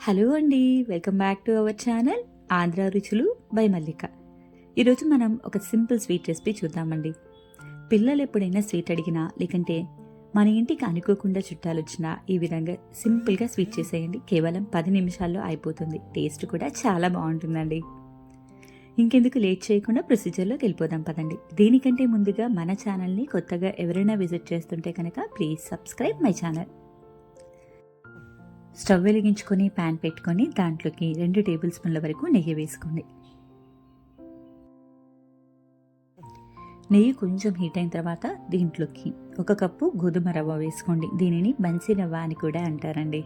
Hello అండి, welcome back to our channel Andhra రుచులు by మల్లిక. ఈరోజు మనం ఒక సింపుల్ స్వీట్ రెసిపీ చూద్దామండి. పిల్లలు ఎప్పుడైనా స్వీట్ అడిగినా లేకంటే మన ఇంటికి అనుకోకుండా చుట్టాలు వచ్చినా ఈ విధంగా సింపుల్గా స్వీట్ చేసేయండి. కేవలం 10 నిమిషాల్లో అయిపోతుంది. టేస్ట్ కూడా చాలా బాగుంటుందండి. ఇంకెందుకు లేట్ చేయకుండా ప్రొసీజర్లోకి వెళ్ళిపోదాం పదండి. దీనికంటే ముందుగా మన ఛానల్ని కొత్తగా ఎవరైనా విజిట్ చేస్తుంటే కనుక please subscribe my channel. Stove వెలిగించుకొని ప్యాన్ పెట్టుకొని దాంట్లోకి 2 టేబుల్ స్పూన్ల వరకు నెయ్యి వేసుకోండి. నెయ్యి కొంచెం హీట్ అయిన తర్వాత దీంట్లోకి 1 కప్పు గోధుమ రవ్వ వేసుకోండి. దీనిని బన్సీ రవ్వ అని కూడా అంటారండి.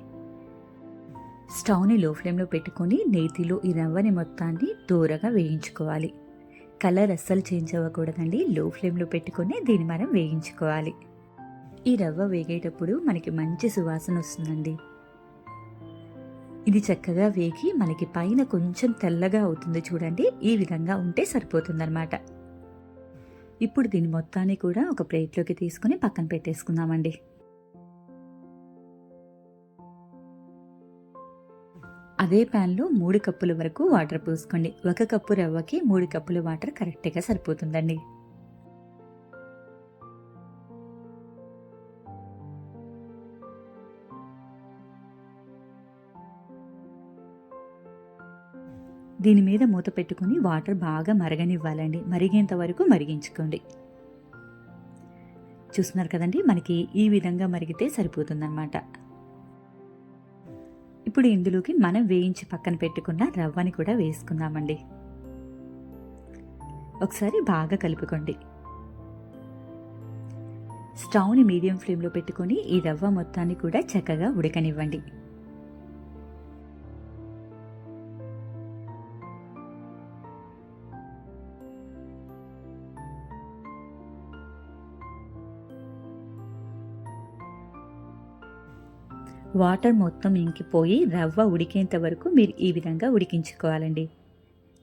స్టవ్ని లో ఫ్లేమ్లో పెట్టుకొని నేతిలో ఈ రవ్వని మొత్తాన్ని దూరగా వేయించుకోవాలి. కలర్ అస్సలు చేంజ్ అవ్వకూడదండి. లో ఫ్లేమ్లో పెట్టుకొని దీన్ని మనం వేయించుకోవాలి. ఈ రవ్వ వేగేటప్పుడు మనకి మంచి సువాసన వస్తుందండి. ఇది చక్కగా వేగి మనకి పైన కొంచెం తెల్లగా అవుతుంది చూడండి. ఈ విధంగా ఉంటే సరిపోతుందన్నమాట. ఇప్పుడు దీని మొత్తాన్ని కూడా ఒక ప్లేట్లోకి తీసుకుని పక్కన పెట్టేసుకుందామండి. అదే ప్యాన్లో 3 కప్పుల వరకు వాటర్ పోసుకోండి. 1 కప్పు రవ్వకి 3 కప్పుల వాటర్ కరెక్ట్గా సరిపోతుందండి. దీని మీద మూత పెట్టుకుని వాటర్ బాగా మరగనివ్వాలండి. మరిగేంత వరకు మరిగించుకోండి. చూస్తున్నారు కదండి, మనకి ఈ విధంగా మరిగితే సరిపోతుందన్నమాట. ఇప్పుడు ఇందులోకి మనం వేయించి పక్కన పెట్టుకున్న రవ్వని కూడా వేసుకుందామండి. ఒకసారి బాగా కలుపుకోండి. స్టవ్ని మీడియం ఫ్లేమ్లో పెట్టుకొని ఈ రవ్వ మొత్తాన్ని కూడా చక్కగా ఉడకనివ్వండి. వాటర్ మొత్తం ఇంకిపోయి రవ్వ ఉడికేంత వరకు మీరు ఈ విధంగా ఉడికించుకోవాలండి.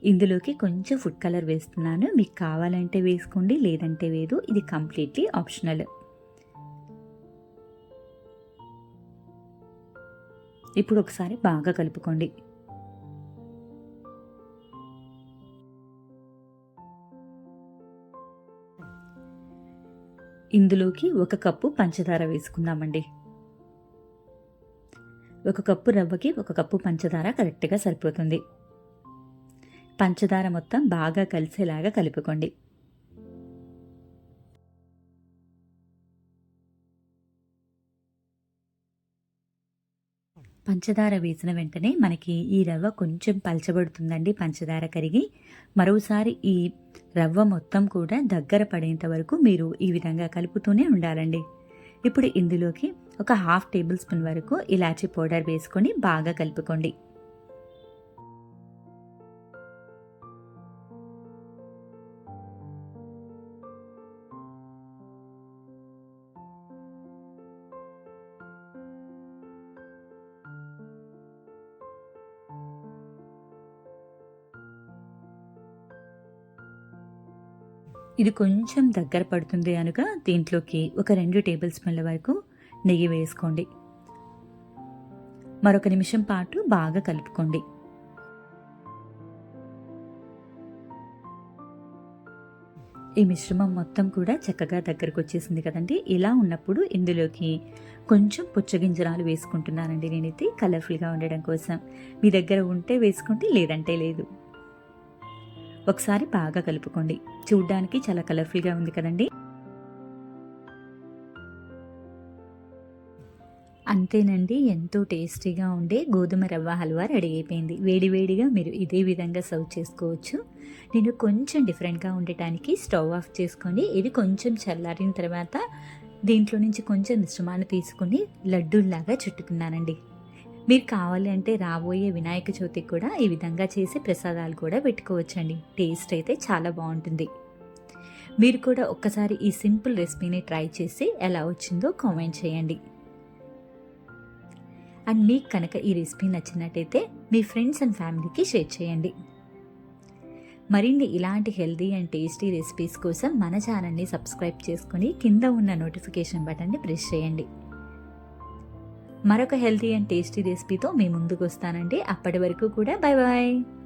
ఇందులోకి కొంచెం ఫుడ్ కలర్ వేస్తున్నాను. మీకు కావాలంటే వేసుకోండి, లేదంటే లేదు. ఇది కంప్లీట్లీ ఆప్షనల్. ఇప్పుడు ఒకసారి బాగా కలుపుకోండి. ఇందులోకి 1 కప్పు పంచదార వేసుకుందామండి. 1 కప్పు రవ్వకి 1 కప్పు పంచదార కరెక్ట్గా సరిపోతుంది. పంచదార మొత్తం బాగా కలిసేలాగా కలుపుకోండి. పంచదార వేసిన వెంటనే మనకి ఈ రవ్వ కొంచెం పలచబడుతుందండి. పంచదార కరిగి మరోసారి ఈ రవ్వ మొత్తం కూడా దగ్గర పడేంత వరకు మీరు ఈ విధంగా కలుపుతూనే ఉండాలండి. ఇప్పుడు ఇందులోకి ఒక 1/2 టేబుల్ స్పూన్ వరకు ఇలాచీ పౌడర్ వేసుకొని బాగా కలుపుకోండి. ఇది కొంచెం దగ్గర పడుతుంది కనుక దీంట్లోకి ఒక 2 టేబుల్ స్పూన్ల వరకు నెయ్యి వేసుకోండి. మరొక నిమిషం పాటు బాగా కలుపుకోండి. ఈ మిశ్రమం మొత్తం కూడా చక్కగా దగ్గరకు వచ్చేసింది కదండి. ఇలా ఉన్నప్పుడు ఇందులోకి కొంచెం పుచ్చగింజరాలు వేసుకుంటున్నానండి. నేనైతే కలర్ఫుల్గా ఉండడం కోసం. మీ దగ్గర ఉంటే వేసుకోండి, లేదంటే లేదు. ఒకసారి బాగా కలుపుకోండి. చూడ్డానికి చాలా కలర్ఫుల్గా ఉంది కదండి. అంతేనండి, ఎంతో టేస్టీగా ఉండే గోధుమ రవ్వ హల్వా రెడీ అయిపోయింది. వేడివేడిగా మీరు ఇదే విధంగా సర్వ్ చేసుకోవచ్చు. నేను కొంచెం డిఫరెంట్గా ఉండటానికి స్టవ్ ఆఫ్ చేసుకొని ఇది కొంచెం చల్లారిన తర్వాత దీంట్లో నుంచి కొంచెం మిశ్రమాన్ని తీసుకుని లడ్డూల్లాగా చుట్టుకున్నానండి. మీరు కావాలి అంటే రాబోయే వినాయక చవితికి కూడా ఈ విధంగా చేసి ప్రసాదాలు కూడా పెట్టుకోవచ్చండి. టేస్ట్ అయితే చాలా బాగుంటుంది. మీరు కూడా ఒక్కసారి ఈ సింపుల్ రెసిపీని ట్రై చేసి ఎలా వచ్చిందో కామెంట్ చేయండి. అండ్ మీకు కనుక ఈ రెసిపీ నచ్చినట్టయితే మీ ఫ్రెండ్స్ అండ్ ఫ్యామిలీకి షేర్ చేయండి. మరిన్ని ఇలాంటి హెల్దీ అండ్ టేస్టీ రెసిపీస్ కోసం మన ఛానల్ని సబ్స్క్రైబ్ చేసుకుని కింద ఉన్న నోటిఫికేషన్ బటన్ని ప్రెస్ చేయండి. మరొక హెల్తీ అండ్ టేస్టీ రెసిపీతో మీ ముందుకు వస్తానండి. అప్పటి వరకు కూడా బాయ్ బాయ్.